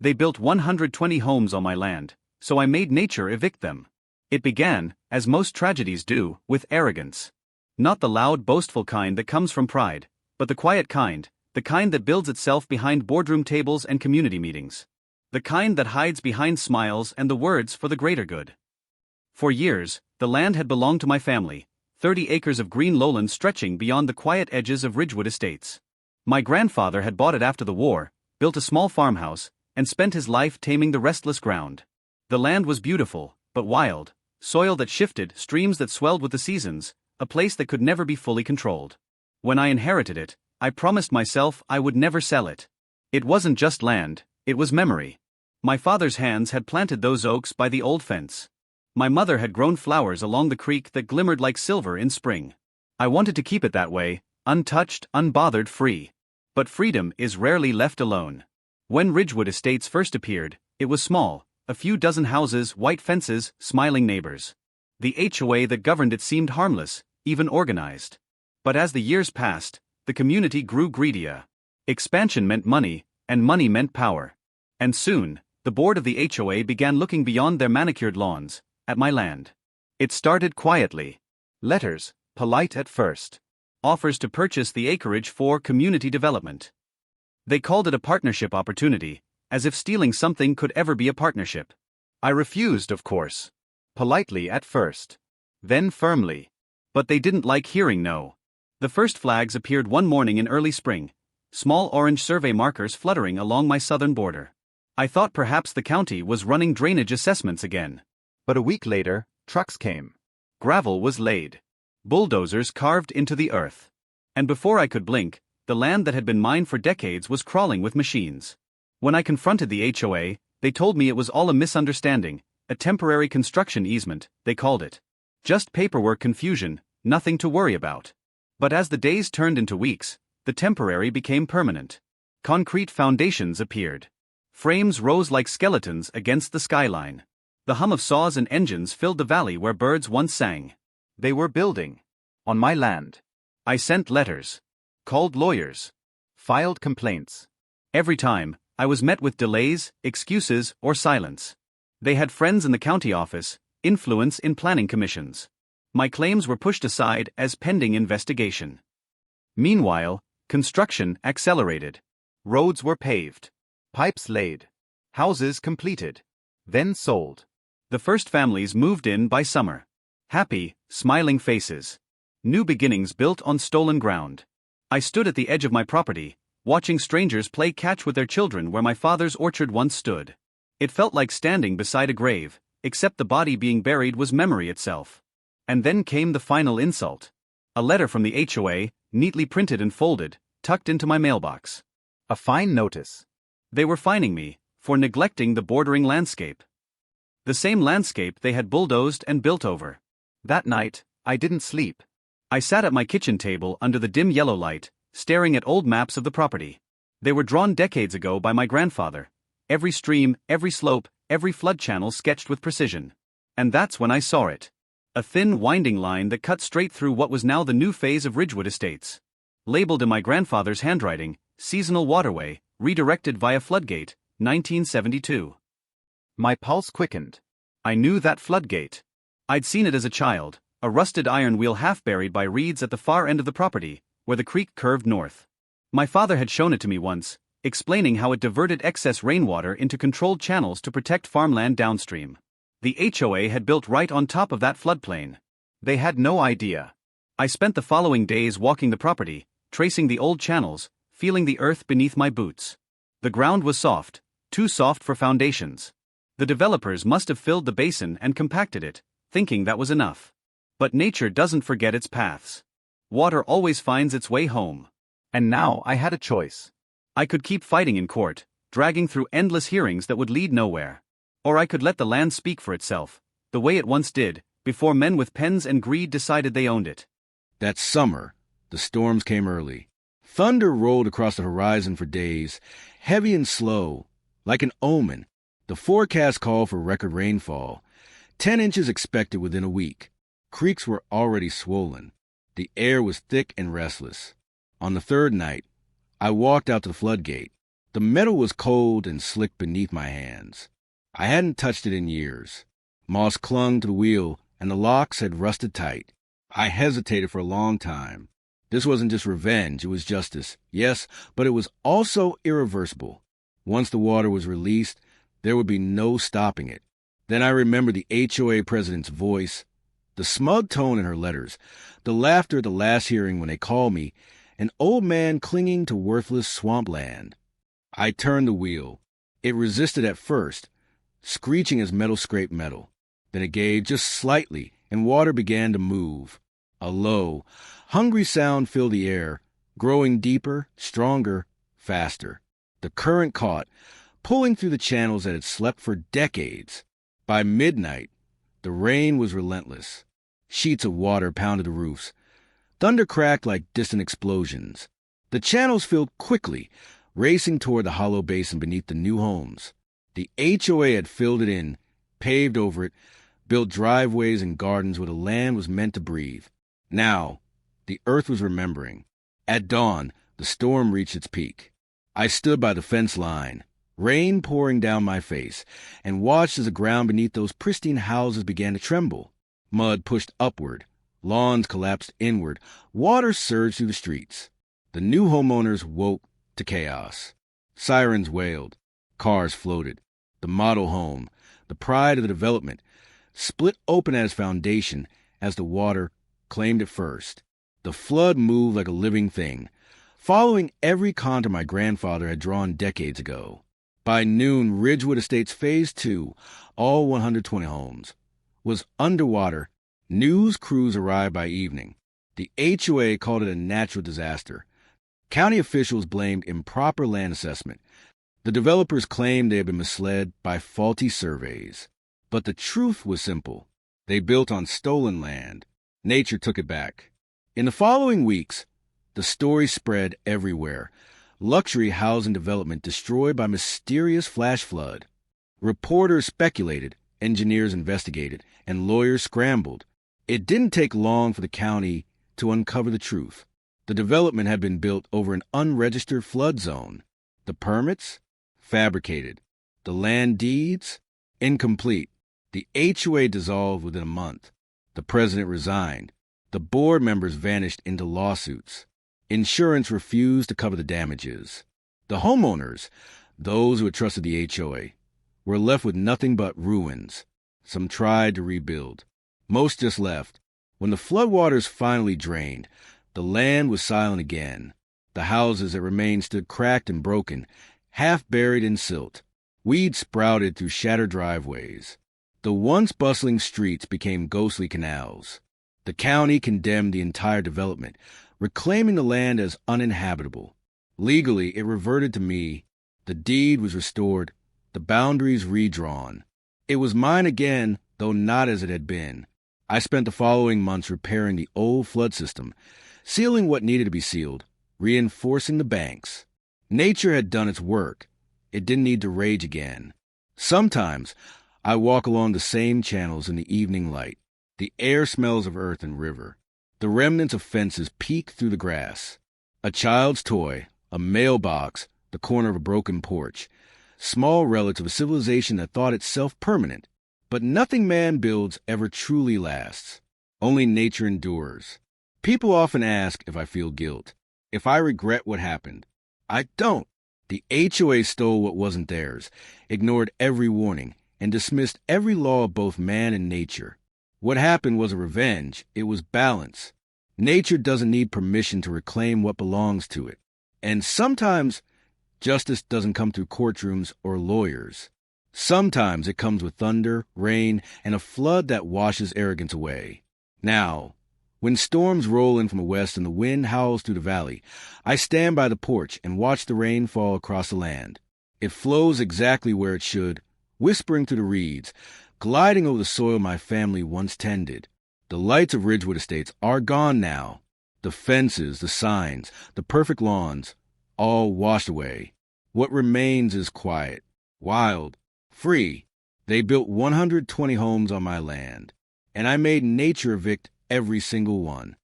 They built 120 homes on my land, so I made nature evict them. It began, as most tragedies do, with arrogance. Not the loud, boastful kind that comes from pride, but the quiet kind, the kind that builds itself behind boardroom tables and community meetings. The kind that hides behind smiles and the words for the greater good. For years, the land had belonged to my family, 30 acres of green lowland stretching beyond the quiet edges of Ridgewood Estates. My grandfather had bought it after the war, built a small farmhouse, and spent his life taming the restless ground. The land was beautiful, but wild, soil that shifted, streams that swelled with the seasons, a place that could never be fully controlled. When I inherited it, I promised myself I would never sell it. It wasn't just land, it was memory. My father's hands had planted those oaks by the old fence. My mother had grown flowers along the creek that glimmered like silver in spring. I wanted to keep it that way, untouched, unbothered, free. But freedom is rarely left alone. When Ridgewood Estates first appeared, it was small, a few dozen houses, white fences, smiling neighbors. The HOA that governed it seemed harmless, even organized. But as the years passed, the community grew greedier. Expansion meant money, and money meant power. And soon, the board of the HOA began looking beyond their manicured lawns, at my land. It started quietly. Letters, polite at first. Offers to purchase the acreage for community development. They called it a partnership opportunity, as if stealing something could ever be a partnership. I refused, of course. Politely at first. Then firmly. But they didn't like hearing no. The first flags appeared one morning in early spring, small orange survey markers fluttering along my southern border. I thought perhaps the county was running drainage assessments again. But a week later, trucks came. Gravel was laid. Bulldozers carved into the earth. And before I could blink, the land that had been mine for decades was crawling with machines. When I confronted the HOA, they told me it was all a misunderstanding, a temporary construction easement, they called it. Just paperwork confusion, nothing to worry about. But as the days turned into weeks, the temporary became permanent. Concrete foundations appeared. Frames rose like skeletons against the skyline. The hum of saws and engines filled the valley where birds once sang. They were building. On my land. I sent letters. Called lawyers. Filed complaints. Every time, I was met with delays, excuses, or silence. They had friends in the county office, influence in planning commissions. My claims were pushed aside as pending investigation. Meanwhile, construction accelerated. Roads were paved. Pipes laid. Houses completed. Then sold. The first families moved in by summer. Happy, smiling faces. New beginnings built on stolen ground. I stood at the edge of my property, watching strangers play catch with their children where my father's orchard once stood. It felt like standing beside a grave, except the body being buried was memory itself. And then came the final insult. A letter from the HOA, neatly printed and folded, tucked into my mailbox. A fine notice. They were fining me for neglecting the bordering landscape. The same landscape they had bulldozed and built over. That night, I didn't sleep. I sat at my kitchen table under the dim yellow light, staring at old maps of the property. They were drawn decades ago by my grandfather. Every stream, every slope, every flood channel sketched with precision. And that's when I saw it. A thin, winding line that cut straight through what was now the new phase of Ridgewood Estates. Labeled in my grandfather's handwriting, Seasonal Waterway, Redirected via Floodgate, 1972. My pulse quickened. I knew that floodgate. I'd seen it as a child, a rusted iron wheel half buried by reeds at the far end of the property, where the creek curved north. My father had shown it to me once, explaining how it diverted excess rainwater into controlled channels to protect farmland downstream. The HOA had built right on top of that floodplain. They had no idea. I spent the following days walking the property, tracing the old channels, feeling the earth beneath my boots. The ground was soft, too soft for foundations. The developers must have filled the basin and compacted it, thinking that was enough. But nature doesn't forget its paths. Water always finds its way home. And now I had a choice. I could keep fighting in court, dragging through endless hearings that would lead nowhere. Or I could let the land speak for itself, the way it once did, before men with pens and greed decided they owned it. That summer, the storms came early. Thunder rolled across the horizon for days, heavy and slow, like an omen. The forecast called for record rainfall, 10 inches expected within a week. Creeks were already swollen. The air was thick and restless. On the third night, I walked out to the floodgate. The metal was cold and slick beneath my hands. I hadn't touched it in years. Moss clung to the wheel, and the locks had rusted tight. I hesitated for a long time. This wasn't just revenge, it was justice. Yes, but it was also irreversible. Once the water was released, there would be no stopping it. Then I remembered the HOA president's voice, the smug tone in her letters, the laughter at the last hearing when they called me an old man clinging to worthless swampland. I turned the wheel. It resisted at first, screeching as metal scraped metal. Then it gave just slightly, and water began to move. A low, hungry sound filled the air, growing deeper, stronger, faster. The current caught, pulling through the channels that had slept for decades. By midnight, the rain was relentless. Sheets of water pounded the roofs. Thunder cracked like distant explosions. The channels filled quickly, racing toward the hollow basin beneath the new homes. The HOA had filled it in, paved over it, built driveways and gardens where the land was meant to breathe. Now, the earth was remembering. At dawn, the storm reached its peak. I stood by the fence line, rain pouring down my face, and watched as the ground beneath those pristine houses began to tremble. Mud pushed upward, lawns collapsed inward, water surged through the streets. The new homeowners woke to chaos. Sirens wailed, cars floated. The model home, the pride of the development, split open at its foundation as the water claimed it first. The flood moved like a living thing, following every contour my grandfather had drawn decades ago. By noon, Ridgewood Estates Phase 2, all 120 homes, was underwater. News crews arrived by evening. The HOA called it a natural disaster. County officials blamed improper land assessment. The developers claimed they had been misled by faulty surveys. But the truth was simple. They built on stolen land. Nature took it back. In the following weeks, the story spread everywhere. Luxury housing development destroyed by mysterious flash flood. Reporters speculated, engineers investigated, and lawyers scrambled. It didn't take long for the county to uncover the truth. The development had been built over an unregistered flood zone. The permits? Fabricated. The land deeds? Incomplete. The HOA dissolved within a month. The president resigned. The board members vanished into lawsuits. Insurance refused to cover the damages. The homeowners, those who had trusted the HOA, were left with nothing but ruins. Some tried to rebuild. Most just left. When the floodwaters finally drained, the land was silent again. The houses that remained stood cracked and broken, half buried in silt. Weeds sprouted through shattered driveways. The once bustling streets became ghostly canals. The county condemned the entire development, reclaiming the land as uninhabitable. Legally, it reverted to me. The deed was restored, the boundaries redrawn. It was mine again, though not as it had been. I spent the following months repairing the old flood system, sealing what needed to be sealed, reinforcing the banks. Nature had done its work. It didn't need to rage again. Sometimes, I walk along the same channels in the evening light. The air smells of earth and river. The remnants of fences peek through the grass. A child's toy, a mailbox, the corner of a broken porch. Small relics of a civilization that thought itself permanent. But nothing man builds ever truly lasts. Only nature endures. People often ask if I feel guilt, if I regret what happened. I don't. The HOA stole what wasn't theirs, ignored every warning, and dismissed every law of both man and nature. What happened was a revenge. It was balance. Nature doesn't need permission to reclaim what belongs to it. And sometimes, justice doesn't come through courtrooms or lawyers. Sometimes it comes with thunder, rain, and a flood that washes arrogance away. Now, when storms roll in from the west and the wind howls through the valley, I stand by the porch and watch the rain fall across the land. It flows exactly where it should, whispering through the reeds, gliding over the soil my family once tended. The lights of Ridgewood Estates are gone now. The fences, the signs, the perfect lawns, all washed away. What remains is quiet, wild, free. They built 120 homes on my land, and I made nature evict every single one.